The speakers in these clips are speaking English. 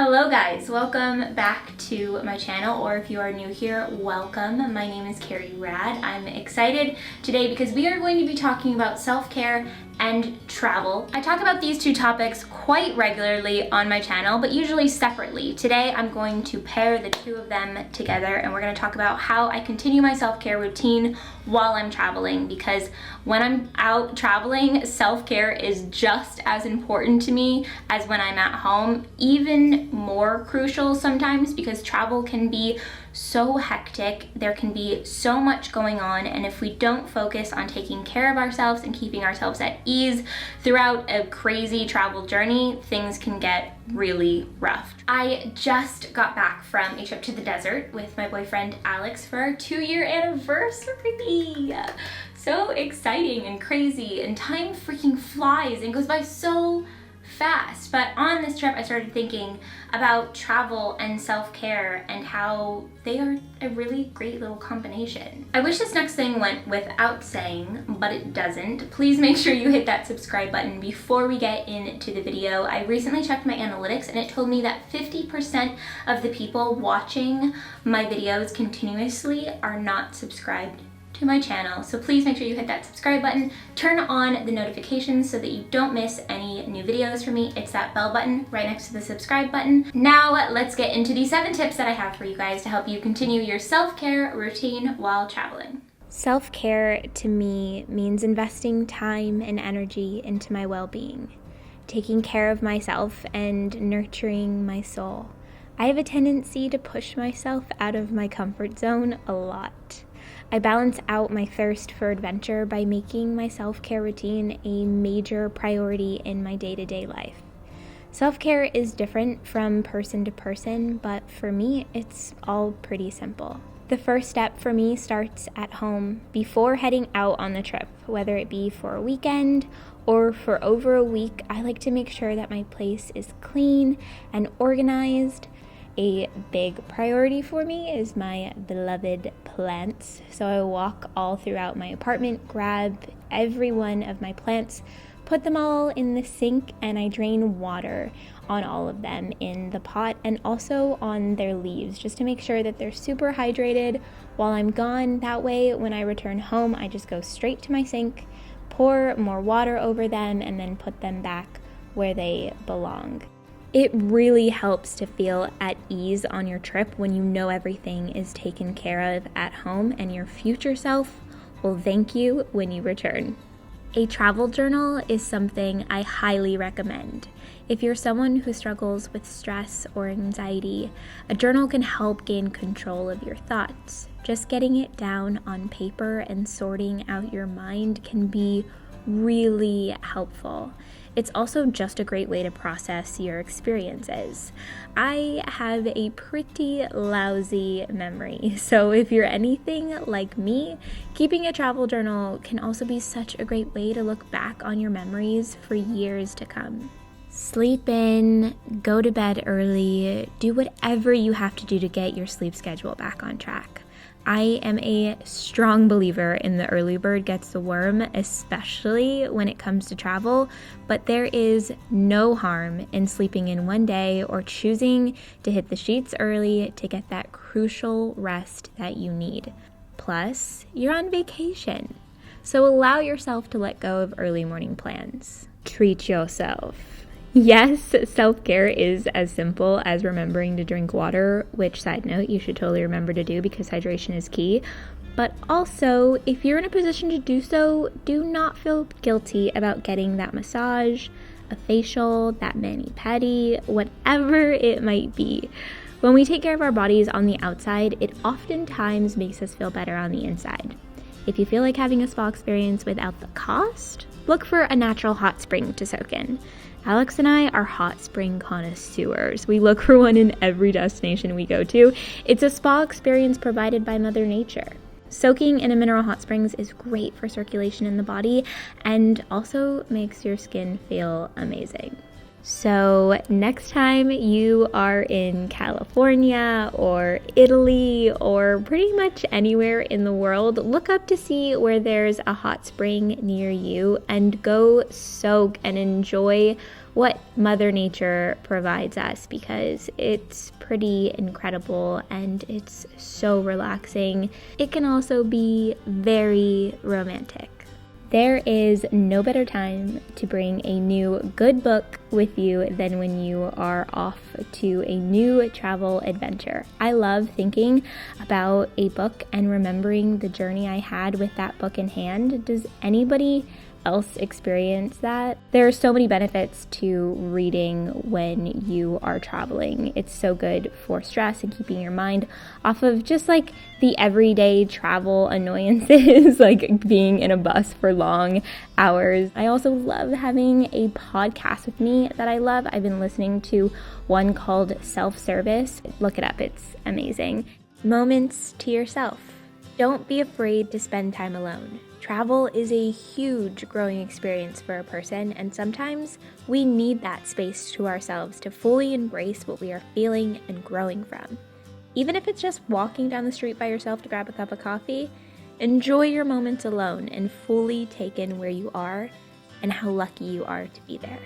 Hello guys, welcome back to my channel, or if you are new here, welcome. My name is Carrie Rad. I'm excited today because we are going to be talking about self-care and travel. I talk about these two topics quite regularly on my channel, but usually separately. Today I'm going to pair the two of them together and we're going to talk about how I continue my self-care routine while I'm traveling, because when I'm out traveling, self-care is just as important to me as when I'm at home, even more crucial sometimes, because travel can be so hectic. There can be so much going on, and if we don't focus on taking care of ourselves and keeping ourselves at ease throughout a crazy travel journey, things can get really rough. I just got back from a trip to the desert with my boyfriend Alex for our 2-year anniversary. So exciting and crazy, and time freaking flies and goes by so fast. But on this trip I started thinking about travel and self-care and how they are a really great little combination. I wish this next thing went without saying, but it doesn't. Please make sure you hit that subscribe button before we get into the video. I recently checked my analytics and it told me that 50% of the people watching my videos continuously are not subscribed to my channel. So please make sure you hit that subscribe button, turn on the notifications so that you don't miss any new videos from me. It's that bell button right next to the subscribe button. Now let's get into the 7 tips that I have for you guys to help you continue your self-care routine while traveling. Self-care to me means investing time and energy into my well-being, taking care of myself and nurturing my soul. I have a tendency to push myself out of my comfort zone a lot. I balance out my thirst for adventure by making my self-care routine a major priority in my day-to-day life. Self-care is different from person to person, but for me, it's all pretty simple. The first step for me starts at home before heading out on the trip, whether it be for a weekend or for over a week. I like to make sure that my place is clean and organized. A big priority for me is my beloved plants. So I walk all throughout my apartment, grab every one of my plants, put them all in the sink, and I drain water on all of them in the pot and also on their leaves, just to make sure that they're super hydrated while I'm gone. That way, when I return home, I just go straight to my sink, pour more water over them, and then put them back where they belong. It really helps to feel at ease on your trip when you know everything is taken care of at home, and your future self will thank you when you return. A travel journal is something I highly recommend. If you're someone who struggles with stress or anxiety, a journal can help gain control of your thoughts. Just getting it down on paper and sorting out your mind can be really helpful. It's also just a great way to process your experiences. I have a pretty lousy memory, so if you're anything like me, keeping a travel journal can also be such a great way to look back on your memories for years to come. Sleep in, go to bed early, do whatever you have to do to get your sleep schedule back on track. I am a strong believer in the early bird gets the worm, especially when it comes to travel, but there is no harm in sleeping in one day or choosing to hit the sheets early to get that crucial rest that you need. Plus, you're on vacation, so allow yourself to let go of early morning plans. Treat yourself. Yes, self-care is as simple as remembering to drink water, which, side note, you should totally remember to do because hydration is key. But also, if you're in a position to do so, do not feel guilty about getting that massage, a facial, that mani-pedi, whatever it might be. When we take care of our bodies on the outside, it oftentimes makes us feel better on the inside. If you feel like having a spa experience without the cost, look for a natural hot spring to soak in. Alex and I are hot spring connoisseurs. We look for one in every destination we go to. It's a spa experience provided by Mother Nature. Soaking in a mineral hot springs is great for circulation in the body and also makes your skin feel amazing. So next time you are in California or Italy or pretty much anywhere in the world, look up to see where there's a hot spring near you and go soak and enjoy what Mother Nature provides us, because it's pretty incredible and it's so relaxing. It can also be very romantic. There is no better time to bring a new good book with you than when you are off to a new travel adventure. I love thinking about a book and remembering the journey I had with that book in hand. Does anybody else experience that? There are so many benefits to reading when you are traveling. It's so good for stress and keeping your mind off of just like the everyday travel annoyances, like being in a bus for long hours. I also love having a podcast with me that I love. I've been listening to one called Self-Service. Look it up, it's amazing. Moments to yourself. Don't be afraid to spend time alone. Travel is a huge growing experience for a person, and sometimes we need that space to ourselves to fully embrace what we are feeling and growing from. Even if it's just walking down the street by yourself to grab a cup of coffee, enjoy your moments alone and fully take in where you are and how lucky you are to be there.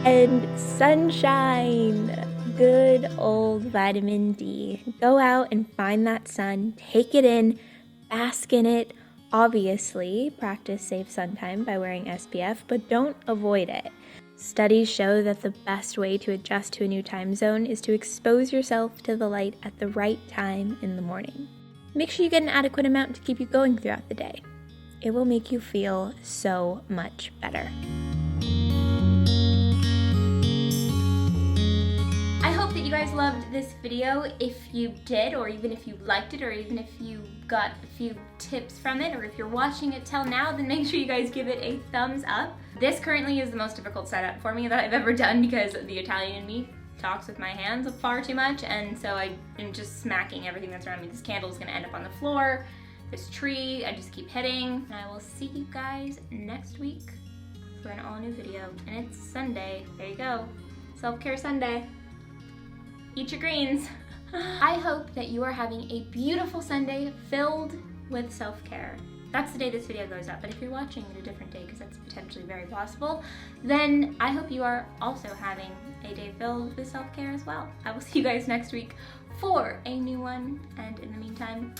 And sunshine! Good old vitamin D. Go out and find that sun, take it in, bask in it. Obviously, practice safe sun time by wearing SPF, but don't avoid it. Studies show that the best way to adjust to a new time zone is to expose yourself to the light at the right time in the morning. Make sure you get an adequate amount to keep you going throughout the day. It will make you feel so much better. I hope that you guys loved this video. If you did, or even if you liked it, or even if you got a few tips from it, or if you're watching it till now, then make sure you guys give it a thumbs up. This currently is the most difficult setup for me that I've ever done because the Italian in me talks with my hands far too much, and so I am just smacking everything that's around me. This candle is gonna end up on the floor, this tree, I just keep hitting. And I will see you guys next week for an all new video. And it's Sunday, there you go. Self-care Sunday. Eat your greens. I hope that you are having a beautiful Sunday filled with self-care. That's the day this video goes up, but if you're watching it a different day, because that's potentially very possible, then I hope you are also having a day filled with self-care as well. I will see you guys next week for a new one, and in the meantime,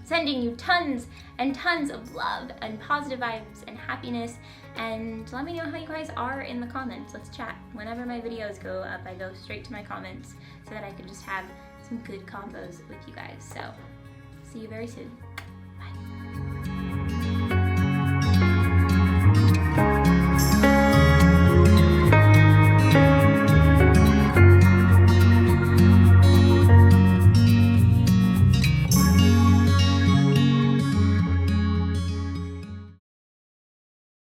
sending you tons and tons of love and positive vibes and happiness, and let me know how you guys are in the comments. Let's chat. Whenever my videos go up, I go straight to my comments so that I can just have some good combos with you guys. So, see you very soon.